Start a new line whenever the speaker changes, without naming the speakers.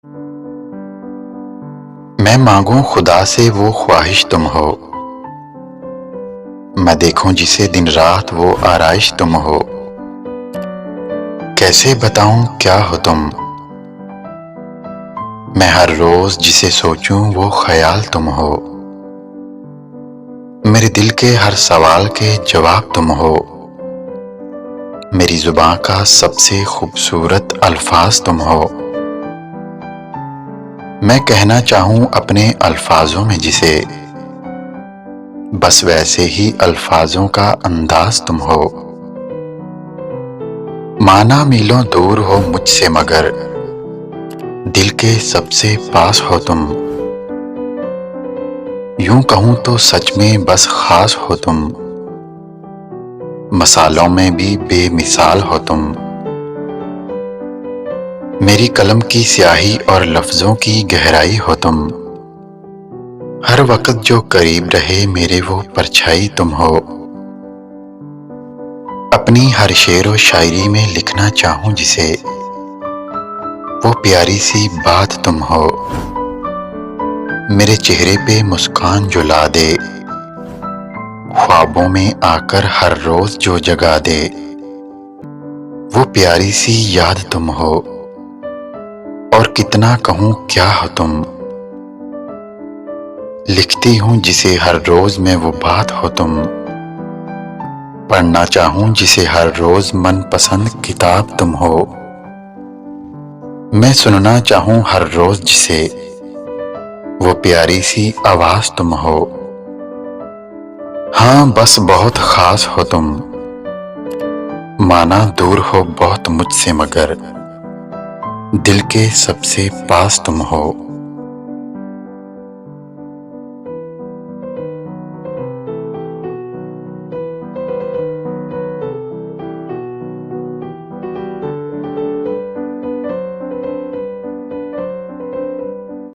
मैं मांगूं खुदा से वो ख्वाहिश तुम हो, मैं देखूं जिसे दिन रात वो आराइश तुम हो। कैसे बताऊं क्या हो तुम, मैं हर रोज जिसे सोचूं वो ख्याल तुम हो। मेरे दिल के हर सवाल के जवाब तुम हो, मेरी जुबान का सबसे खूबसूरत अल्फाज तुम हो। मैं कहना चाहूं अपने अल्फाजों में जिसे, बस वैसे ही अल्फाजों का अंदाज तुम हो। माना मीलों दूर हो मुझसे मगर दिल के सबसे पास हो तुम। यूं कहूं तो सच में बस खास हो तुम, मसालों में भी बेमिसाल हो तुम। मेरी कलम की स्याही और लफ्जों की गहराई हो तुम, हर वक्त जो करीब रहे मेरे वो परछाई तुम हो। अपनी हर शेर व शायरी में लिखना चाहूं जिसे, वो प्यारी सी बात तुम हो। मेरे चेहरे पे मुस्कान जो ला दे, ख्वाबों में आकर हर रोज जो जगा दे, वो प्यारी सी याद तुम हो। और कितना कहूं क्या हो तुम, लिखती हूं जिसे हर रोज में वो बात हो तुम। पढ़ना चाहूं जिसे हर रोज मनपसंद किताब तुम हो। मैं सुनना चाहूं हर रोज जिसे, वो प्यारी सी आवाज तुम हो। हाँ बस बहुत खास हो तुम, माना दूर हो बहुत मुझसे मगर दिल के सबसे पास तुम हो।